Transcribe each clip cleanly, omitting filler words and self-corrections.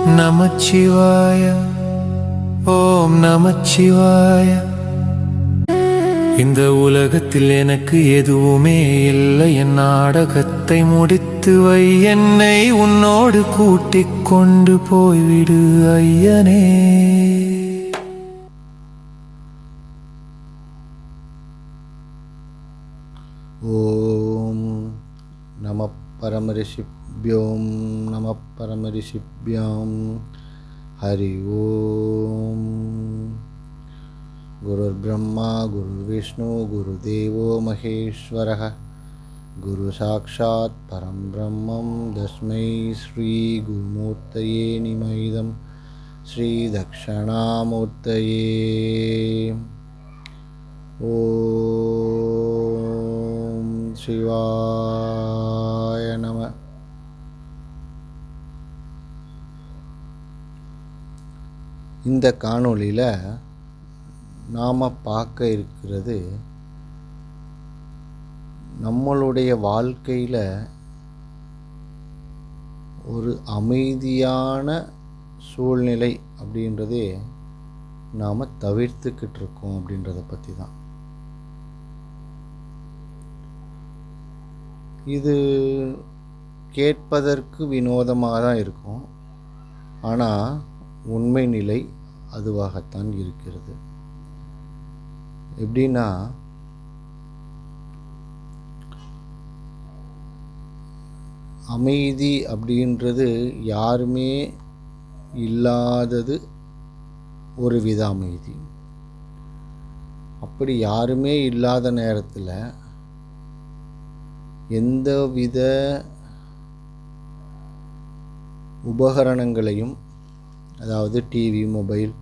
நமச்சிவாய ஓம் நமச்சிவாய. இந்த உலகத்தில் எனக்கு எதுவுமே இல்லை, என் நாடகத்தை முடித்து வை, என்னை உன்னோடு கூட்டிக் கொண்டு போய்விடு ஐயனே. ஓம் நம பரமரிஷிப்யோம் நம பரமரிஷிப்யாம். ஹரி ஓம். குருர் பிரம்மா குருர் விஷ்ணு குருதேவோ மகேஸ்வரः, குரு சாக்ஷாத் பரம் பிரம்மம் தஸ்மை ஸ்ரீ குருமூர்த்தயே நிமைதம் ஸ்ரீ தக்ஷணாமூர்த்தயே. ஓம் சிவாய நம. இந்த காணொளியில் நாம் பார்க்க இருக்கிறது, நம்மளுடைய வாழ்க்கையில் ஒரு அமைதியான சூழ்நிலை அப்படின்றதே நாம் தவிர்த்துக்கிட்டு இருக்கோம் அப்படின்றத பற்றி தான். இது கேட்பதற்கு வினோதமாக தான் இருக்கும், ஆனால் உண்மை நிலை அதுவாகத்தான் இருக்கிறது. எப்படின்னா, அமைதி அப்படின்றது யாருமே இல்லாதது ஒரு வித அமைதி. அப்படி யாருமே இல்லாத நேரத்தில் எந்தவித உபகரணங்களையும், அதாவது டிவி, மொபைல்,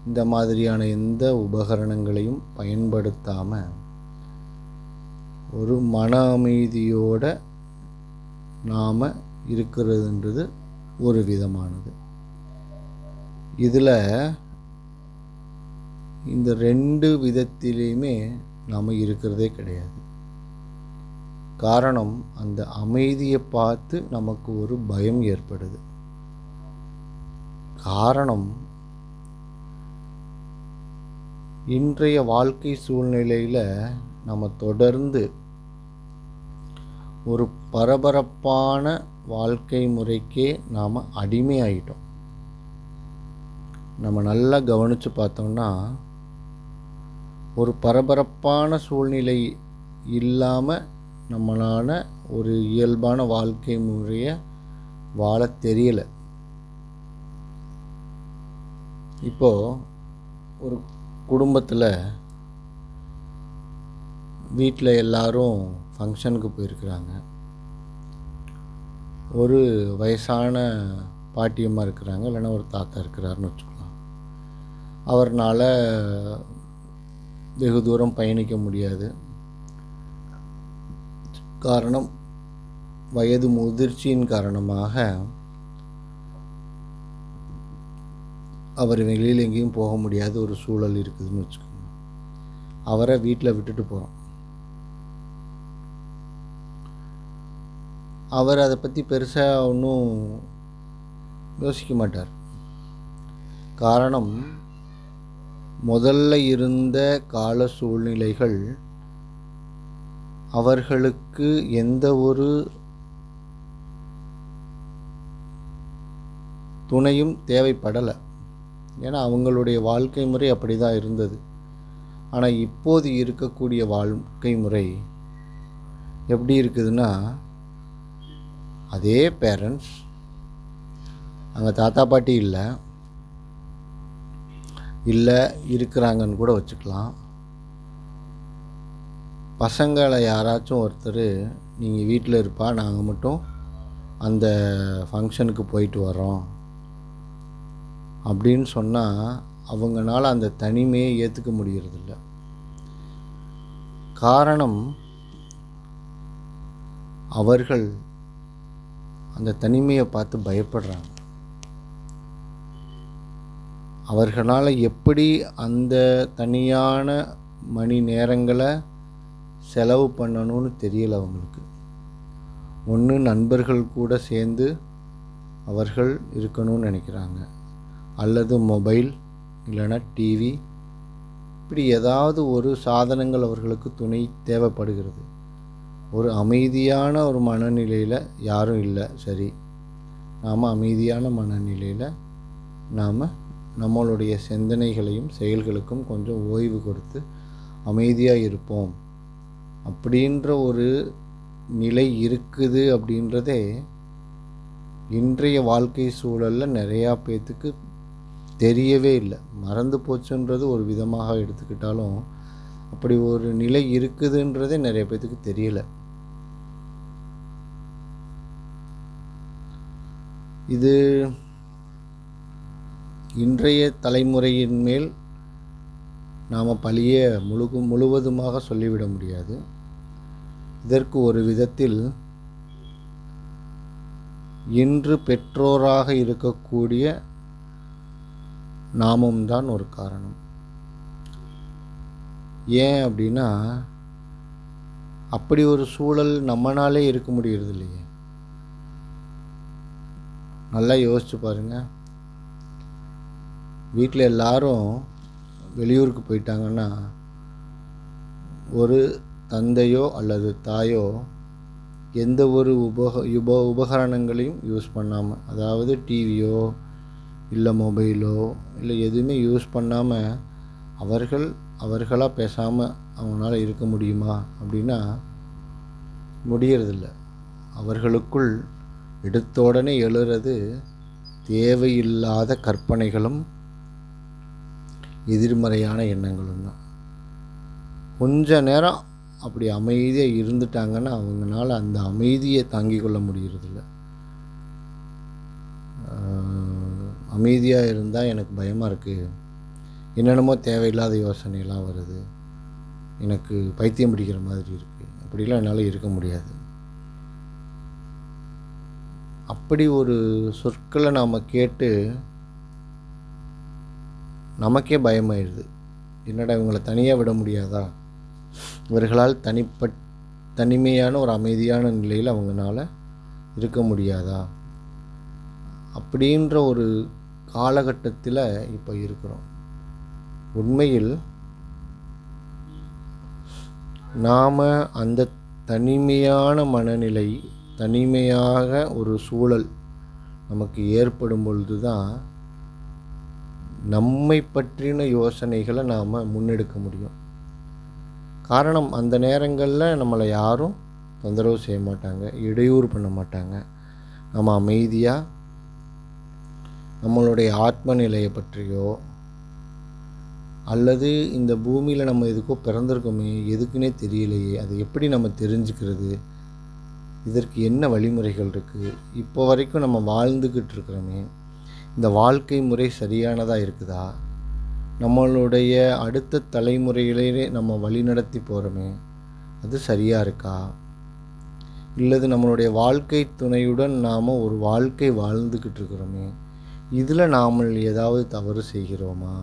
இந்த மாதிரியான எந்த உபகரணங்களையும் பயன்படுத்தாமல் ஒரு மன அமைதியோட நாம் இருக்கிறதுன்றது ஒரு விதமானது. இதில் இந்த ரெண்டு விதத்திலையுமே நாம் இருக்கிறதே கிடையாது. காரணம், அந்த அமைதியை பார்த்து நமக்கு ஒரு பயம் ஏற்படுது. காரணம், இன்றைய வாழ்க்கை சூழ்நிலையில் நம்ம தொடர்ந்து ஒரு பரபரப்பான வாழ்க்கை முறைக்கே நாம் அடிமையாயிட்டோம். நம்ம நல்லா கவனித்து பார்த்தோம்னா, ஒரு பரபரப்பான சூழ்நிலை இல்லாமல் நம்மளால் ஒரு இயல்பான வாழ்க்கை முறையை வாழ தெரியலை. இப்போது ஒரு குடும்பத்தில் வீட்டில் எல்லாரும் ஃபங்க்ஷனுக்கு போயிருக்கிறாங்க. ஒரு வயசான பாட்டியம்மா இருக்கிறாங்க, இல்லைன்னா ஒரு தாத்தா இருக்கிறாருன்னு வச்சுக்கலாம். அவர்னால் வெகு தூரம் பயணிக்க முடியாது. காரணம், வயது முதிர்ச்சியின் காரணமாக அவர் வெளியில் எங்கேயும் போக முடியாத ஒரு சூழல் இருக்குதுன்னு வச்சுக்கோங்க. அவரை வீட்டில் விட்டுட்டு போகிறோம். அவர் அதை பற்றி பெருசாக ஒன்றும் யோசிக்க மாட்டார். காரணம், முதல்ல இருந்த கால சூழ்நிலைகள் அவர்களுக்கு எந்த ஒரு துணையும் தேவைப்படலை. ஏன்னா அவங்களுடைய வாழ்க்கை முறை அப்படி தான் இருந்தது. ஆனால் இப்போது இருக்கக்கூடிய வாழ்க்கை முறை எப்படி இருக்குதுன்னா, அதே பேரண்ட்ஸ், அங்கே தாத்தா பாட்டி இல்லை இருக்கிறாங்கன்னு கூட வச்சுக்கலாம். பசங்களை யாராச்சும் ஒருத்தர், நீங்கள் வீட்டில் இருப்பா, நாங்கள் மட்டும் அந்த ஃபங்க்ஷனுக்கு போயிட்டு வரோம் அப்படின்னு சொன்னால் அவங்களால அந்த தனிமையை ஏற்றுக்க முடியறதில்ல. காரணம், அவர்கள் அந்த தனிமையை பார்த்து பயப்படுறாங்க. அவர்களால் எப்படி அந்த தனியான மணி நேரங்களை செலவு பண்ணணும்னு தெரியல அவங்களுக்கு. ஒன்று நண்பர்கள் கூட சேர்ந்து அவர்கள் இருக்கணும்னு நினைக்கிறாங்க. அல்லது மொபைல் இல்லைன்னா டிவி, இப்படி ஏதாவது ஒரு சாதனங்கள் அவர்களுக்கு துணை தேவைப்படுகிறது. ஒரு அமைதியான ஒரு மனநிலையில் யாரும் இல்லை. சரி, நாம் அமைதியான மனநிலையில் நாம் நம்மளுடைய சிந்தனைகளையும் செயல்களுக்கும் கொஞ்சம் ஓய்வு கொடுத்து அமைதியாக இருப்போம் அப்படின்ற ஒரு நிலை இருக்குது. அப்படின்றதே இன்றைய வாழ்க்கை சூழலில் நிறையா பேர்த்துக்கு தெரியவே இல்லை. மறந்து போச்சுன்றது ஒரு விதமாக எடுத்துக்கிட்டாலும் அப்படி ஒரு நிலை இருக்குதுன்றதே நிறைய பேர்த்துக்கு தெரியல. இது இன்றைய தலைமுறையின் மேல் நாம் பழிய முழுவதுமாக சொல்லிவிட முடியாது. இதற்கு ஒரு விதத்தில் இன்று பெற்றோராக இருக்கக்கூடிய நாமும் தான் ஒரு காரணம். ஏன் அப்படின்னா, அப்படி ஒரு சூழல் நம்மனாலே இருக்க முடியறது இல்லையே. நல்லா யோசிச்சு பாருங்கள். வீட்டில் எல்லாரும் வெளியூருக்கு போயிட்டாங்கன்னா ஒரு தந்தையோ அல்லது தாயோ எந்த ஒரு உபகரணங்களையும் யூஸ் பண்ணாமல், அதாவது டிவியோ இல்லை மொபைலோ இல்லை எதுவுமே யூஸ் பண்ணாமல் அவர்களாக பேசாமல் அவங்களால இருக்க முடியுமா அப்படின்னா முடியறதில்ல. அவர்களுக்குள் எடுத்த உடனே எழுறது தேவையில்லாத கற்பனைகளும் எதிர்மறையான எண்ணங்களும் தான். கொஞ்ச நேரம் அப்படி அமைதியாக இருந்துட்டாங்கன்னா அவங்களால அந்த அமைதியை தாங்கிக் கொள்ள முடியறதில்ல. அமைதியாக இருந்தால் எனக்கு பயமாக இருக்குது, என்னென்னமோ தேவையில்லாத யோசனையெல்லாம் வருது, எனக்கு பைத்தியம் பிடிக்கிற மாதிரி இருக்குது, அப்படிலாம் என்னால் இருக்க முடியாது. அப்படி ஒரு சொற்களை நாம் கேட்டு நமக்கே பயமாயிடுது. என்னடா இவங்களை தனியாக விட முடியாதா, இவர்களால் தனிமையான ஒரு அமைதியான நிலையில் அவங்களால இருக்க முடியாதா அப்படின்ற ஒரு காலகட்டத்தில் இப்போ இருக்கிறோம். உண்மையில் நாம் அந்த தனிமையான மனநிலை, தனிமையாக ஒரு சூழல் நமக்கு ஏற்படும் பொழுது தான் நம்மை பற்றின யோசனைகளை நாம் முன்னெடுக்க முடியும். காரணம், அந்த நேரங்களில் நம்மளை யாரும் தொந்தரவு செய்ய மாட்டாங்க, இடையூறு பண்ண மாட்டாங்க. நம்ம அமைதியாக நம்மளுடைய ஆத்ம நிலையை பற்றியோ அல்லது இந்த பூமியில் நம்ம எதுக்கோ பிறந்திருக்கோமே, எதுக்குன்னே தெரியலையே, அதை எப்படி நம்ம தெரிஞ்சுக்கிறது, இதற்கு என்ன வழிமுறைகள் இருக்குது, இப்போ வரைக்கும் நம்ம வாழ்ந்துக்கிட்டு இருக்கிறோமே, இந்த வாழ்க்கை முறை சரியானதாக இருக்குதா, நம்மளுடைய அடுத்த தலைமுறையிலே நம்ம வழிநடத்தி போகிறோமே அது சரியாக இருக்கா, இல்லது நம்மளுடைய வாழ்க்கை துணையுடன் நாம் ஒரு வாழ்க்கை வாழ்ந்துக்கிட்டு இருக்கிறோமே, இதில் நாம் ஏதாவது தவறு செய்கிறோமா,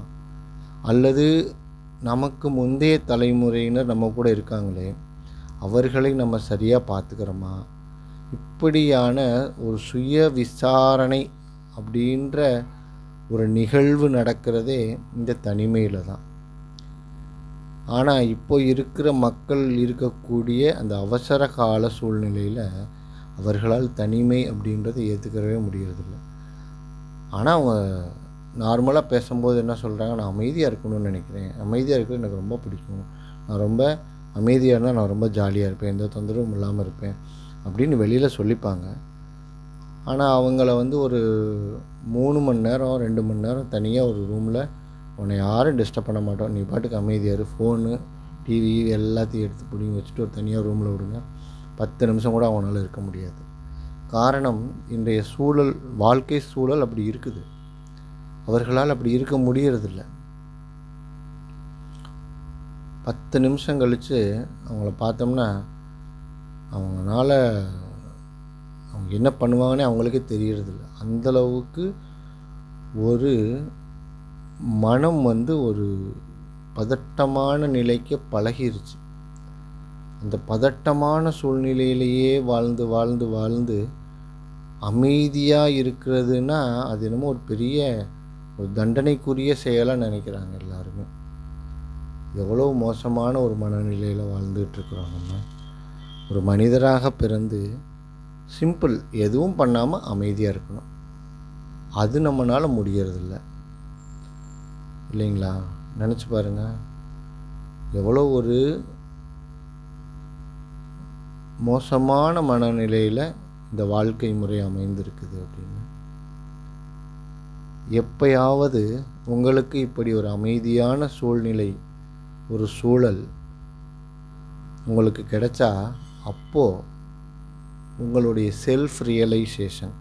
அல்லது நமக்கு முந்தைய தலைமுறையினர் நம்ம கூட இருக்காங்களே அவர்களை நம்ம சரியாக பார்த்துக்கிறோமா, இப்படியான ஒரு சுய விசாரணை அப்படின்ற ஒரு நிகழ்வு நடக்கிறதே இந்த தனிமையில் தான். ஆனால் இப்போ இருக்கிற மக்கள் இருக்கக்கூடிய அந்த அவசர கால சூழ்நிலையில் அவர்களால் தனிமை அப்படின்றத ஏற்றுக்கிறவே முடியறதில்ல. ஆனால் அவங்க நார்மலாக பேசும்போது என்ன சொல்கிறாங்க, நான் அமைதியாக இருக்கணும்னு நினைக்கிறேன், அமைதியாக இருக்கிறது எனக்கு ரொம்ப பிடிக்கும், நான் ரொம்ப அமைதியாக இருந்தால் நான் ரொம்ப ஜாலியாக இருப்பேன், எந்த தொந்தரவும் இல்லாமல் இருப்பேன் அப்படின்னு வெளியில் சொல்லிப்பாங்க. ஆனால் அவங்கள ஒரு 3 மணி நேரம் 2 மணி நேரம் தனியாக ஒரு ரூமில் உன்னை யாரும் டிஸ்டர்ப் பண்ண மாட்டோம், நீ பாட்டுக்கு அமைதியாக இரு, ஃபோனு டிவி எல்லாத்தையும் எடுத்து பிடிங்கி வச்சுட்டு ஒரு தனியாக ரூமில் விடுங்க, 10 நிமிஷம் கூட அவனால் இருக்க முடியாது. காரணம், இன்றைய சூழல், வாழ்க்கை சூழல் அப்படி இருக்குது. அவர்களால் அப்படி இருக்க முடியறதில்ல. 10 நிமிஷம் கழித்து அவங்கள பார்த்தோம்னா அவங்களால அவங்க என்ன பண்ணுவாங்கன்னே அவங்களுக்கே தெரியறதில்ல. அந்தளவுக்கு ஒரு மனம் ஒரு பதட்டமான நிலைக்கு பழகிருச்சு. அந்த பதட்டமான சூழ்நிலையிலேயே வாழ்ந்து வாழ்ந்து வாழ்ந்து அமைதியாக இருக்கிறதுனா அது என்னமோ ஒரு பெரிய ஒரு தண்டனைக்குரிய செயலாக நினைக்கிறாங்க எல்லாருமே. எவ்வளோ மோசமான ஒரு மனநிலையில் வாழ்ந்துட்டுருக்குறோம் நம்ம. ஒரு மனிதராக பிறந்து சிம்பிள், எதுவும் பண்ணாமல் அமைதியாக இருக்கணும். அது நம்மளால் முடியறதில்ல இல்லைங்களா? நினச்சி பாருங்கள், எவ்வளோ ஒரு மோசமான மனநிலையில் இந்த வாழ்க்கை முறை அமைந்திருக்குது அப்படின்னு. எப்பயாவது உங்களுக்கு இப்படி ஒரு அமைதியான சூழ்நிலை, ஒரு சூழல் உங்களுக்கு கிடைச்சா, அப்போது உங்களுடைய செல்ஃப் ரியலைசேஷன்,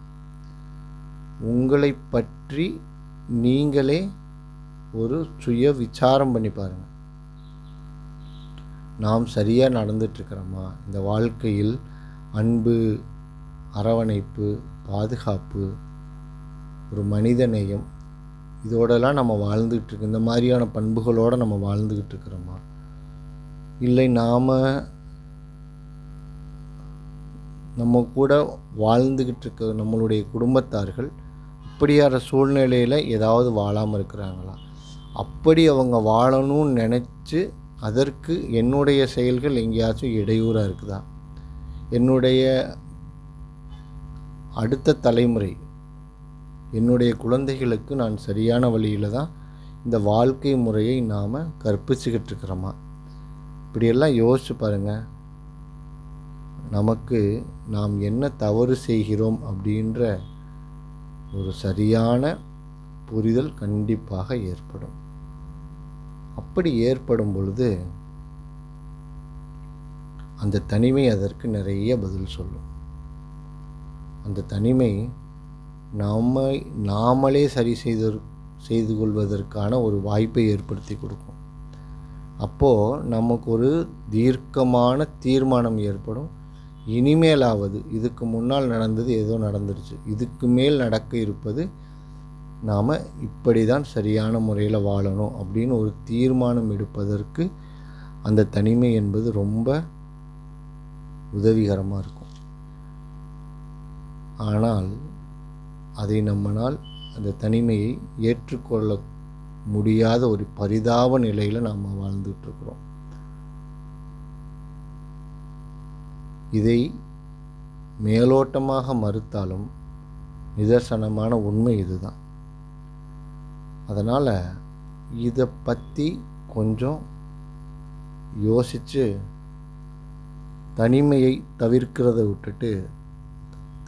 உங்களை பற்றி நீங்களே ஒரு சுய விசாரம் பண்ணி பாருங்கள். நாம் சரியாக நடந்துட்டுருக்கிறோமா? இந்த வாழ்க்கையில் அன்பு, அரவணைப்பு, பாதுகாப்பு, ஒரு மனித நேயம், இதோடலாம் நம்ம வாழ்ந்துகிட்ருக்கு, இந்த மாதிரியான பண்புகளோடு நம்ம வாழ்ந்துக்கிட்டு இருக்கிறோமா? இல்லை நம்ம கூட வாழ்ந்துக்கிட்டு இருக்க நம்மளுடைய குடும்பத்தார்கள் இப்படியான சூழ்நிலையில் ஏதாவது வாழாமல் இருக்கிறாங்களா? அப்படி அவங்க வாழணும்னு நினச்சி அதற்கு என்னுடைய செயல்கள் எங்கேயாச்சும் இடையூறாக இருக்குதா? என்னுடைய அடுத்த தலைமுறை, என்னுடைய குழந்தைகளுக்கு நான் சரியான வழியில் தான் இந்த வாழ்க்கை முறையை நாம் கற்பிச்சுக்கிட்டு இருக்கிறோமா? இப்படியெல்லாம் யோசிச்சு பாருங்கள். நமக்கு நாம் என்ன தவறு செய்கிறோம் அப்படின்ற ஒரு சரியான புரிதல் கண்டிப்பாக ஏற்படும். அப்படி ஏற்படும் பொழுது அந்த தனிமை அதற்கு நிறைய பதில் சொல்லும். அந்த தனிமை நாமளே சரி செய்து கொள்வதற்கான ஒரு வாய்ப்பை ஏற்படுத்தி கொடுக்கும். அப்போது நமக்கு ஒரு தீர்க்கமான தீர்மானம் ஏற்படும். இனிமேலாவது, இதுக்கு முன்னால் நடந்தது ஏதோ நடந்துருச்சு, இதுக்கு மேல் நடக்க இருப்பது நாம் இப்படி தான் சரியான முறையில் வாழணும் அப்படின்னு ஒரு தீர்மானம் எடுப்பதற்கு அந்த தனிமை என்பது ரொம்ப உதவிகரமாக இருக்கும். ஆனால் அதை நம்மளால் அந்த தனிமையை ஏற்றுக்கொள்ள முடியாத ஒரு பரிதாப நிலையில் நாம் வாழ்ந்துட்டுருக்குறோம். இதை மேலோட்டமாக மறுத்தாலும் நிதர்சனமான உண்மை இதுதான். அதனால் இதை பற்றி கொஞ்சம் யோசித்து தனிமையை தவிர்க்கிறத விட்டுட்டு,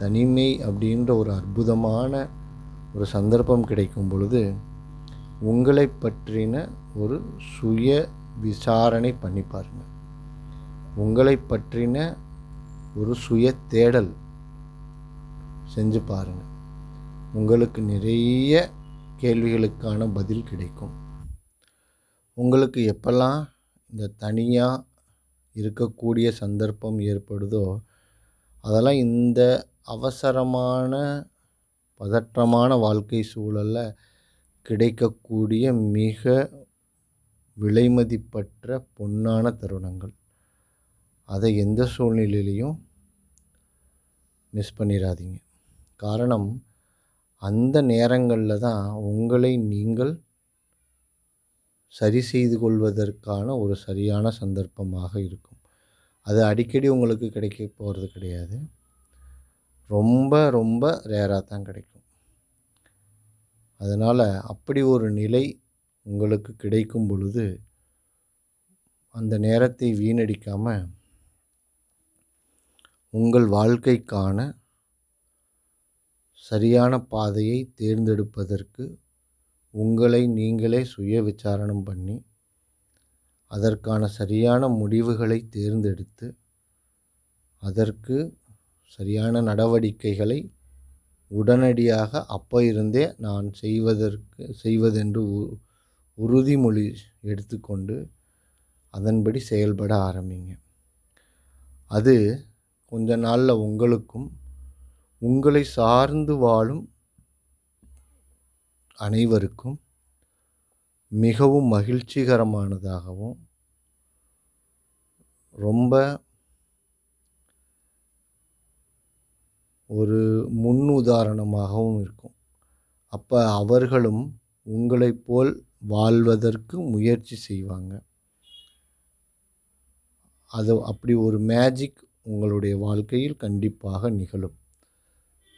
தனிமை அப்படின்ற ஒரு அற்புதமான ஒரு சந்தர்ப்பம் கிடைக்கும் பொழுது உங்களை பற்றின ஒரு சுய விசாரணை பண்ணி பாருங்கள். உங்களை பற்றின ஒரு சுய தேடல் செஞ்சு பாருங்கள். உங்களுக்கு நிறைய கேள்விகளுக்கான பதில் கிடைக்கும். உங்களுக்கு எப்பெல்லாம் இந்த தனியாக இருக்கக்கூடிய சந்தர்ப்பம் ஏற்படுதோ, அதெல்லாம் இந்த அவசரமான பதற்றமான வாழ்க்கை சூழலில் கிடைக்கக்கூடிய மிக விலைமதிப்பற்ற பொன்னான தருணங்கள். அதை எந்த சூழ்நிலையிலையும் மிஸ் பண்ணிடாதீங்க. காரணம், அந்த நேரங்களில் தான் உங்களை நீங்கள் சரி செய்து கொள்வதற்கான ஒரு சரியான சந்தர்ப்பமாக இருக்கும். அது அடிக்கடி உங்களுக்கு கிடைக்க போகிறது கிடையாது. ரொம்ப ரொம்ப ரேராக தான் கிடைக்கும். அதனால் அப்படி ஒரு நிலை உங்களுக்கு கிடைக்கும் பொழுது அந்த நேரத்தை வீணடிக்காமல் உங்கள் வாழ்க்கைக்கான சரியான பாதையை தேர்ந்தெடுப்பதற்கு உங்களை நீங்களே சுய விசாரணம் பண்ணி அதற்கான சரியான முடிவுகளை தேர்ந்தெடுத்து அதற்கு சரியான நடவடிக்கைகளை உடனடியாக அப்போ இருந்தே நான் செய்வதென்று உறுதிமொழி எடுத்துக்கொண்டு அதன்படி செயல்பட ஆரம்பிங்க. அது கொஞ்ச நாளில் உங்களுக்கும் உங்களை சார்ந்து வாழும் அனைவருக்கும் மிகவும் மகிழ்ச்சிகரமானதாகவும் ரொம்ப ஒரு முன் உதாரணமாகவும் இருக்கும். அப்போ அவர்களும் உங்களைப் போல் வாழ்வதற்கு முயற்சி செய்வாங்க. அது அப்படி ஒரு மேஜிக் உங்களுடைய வாழ்க்கையில் கண்டிப்பாக நிகழும்.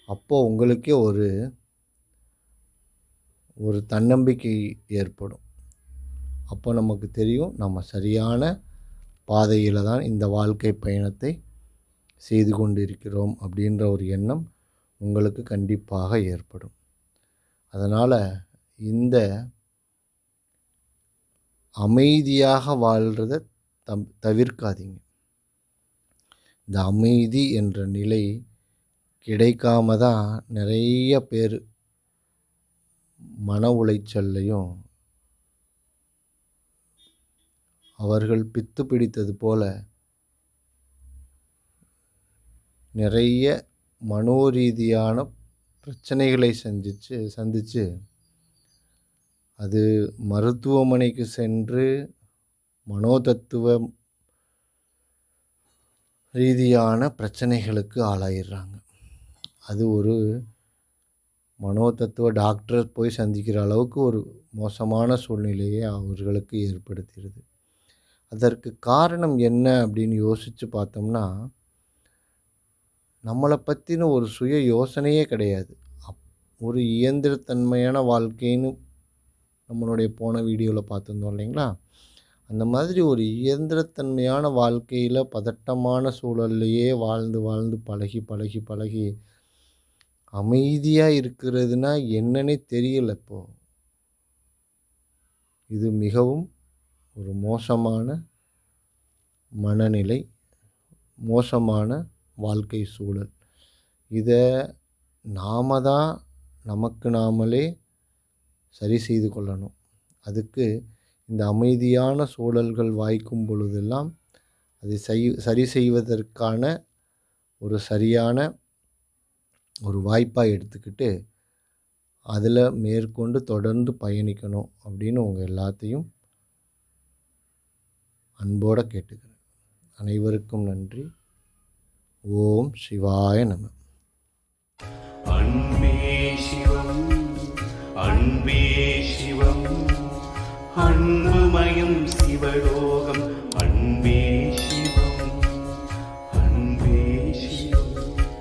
அப்போது உங்களுக்கே ஒரு தன்னம்பிக்கை ஏற்படும். அப்போ நமக்கு தெரியும் நம்ம சரியான பாதையில் தான் இந்த வாழ்க்கை பயணத்தை செய்து கொண்டிருக்கிறோம் அப்படின்ற ஒரு எண்ணம் உங்களுக்கு கண்டிப்பாக ஏற்படும். அதனால் இந்த அமைதியாக வாழ்கிறத தவிர்க்காதீங்க. இந்த அமைதி என்ற நிலை கிடைக்காம தான் நிறைய பேர் மன உளைச்சல்லையும் அவர்கள் பித்து பிடித்தது போல நிறைய மனோரீதியான பிரச்சனைகளை சந்தித்து அது மருத்துவமனைக்கு சென்று மனோதத்துவ ரீதியான பிரச்சனைகளுக்கு ஆளாயிடுறாங்க. அது ஒரு மனோதத்துவ டாக்டர் போய் சந்திக்கிற அளவுக்கு ஒரு மோசமான சூழ்நிலையை அவர்களுக்கு ஏற்படுத்திடுது. அதற்கு காரணம் என்ன அப்படின்னு யோசித்து பார்த்தோம்னா, நம்மளை பற்றின ஒரு சுய யோசனையே கிடையாது. ஒரு இயந்திரத்தன்மையான வாழ்க்கைன்னு நம்மளுடைய போன வீடியோவில் பார்த்துருந்தோம் இல்லைங்களா? அந்த மாதிரி ஒரு இயந்திரத்தன்மையான வாழ்க்கையில் பதட்டமான சூழல்லையே வாழ்ந்து பழகி அமைதியாக இருக்கிறதுனா என்னன்னே தெரியல இப்போது. இது மிகவும் ஒரு மோசமான மனநிலை, மோசமான வாழ்க்கை சூழல். இதை நாம தான் நமக்கு நாமளே சரி செய்து கொள்ளணும். அதுக்கு இந்த அமைதியான சூழல்கள் வாய்க்கும் பொழுதெல்லாம் அதை சரி செய்வதற்கான ஒரு சரியான ஒரு வாய்ப்பாக எடுத்துக்கிட்டு அதில் மேற்கொண்டு தொடர்ந்து பயணிக்கணும் அப்படின்னு உங்கள் எல்லாத்தையும் அன்போடு கேட்டுக்கிறேன். அனைவருக்கும் நன்றி. ஓம் சிவாய நம. அன்பே சிவம், அன்பே சிவம், அன்புமயம் சிவலோகம், அன்பே சிவம்.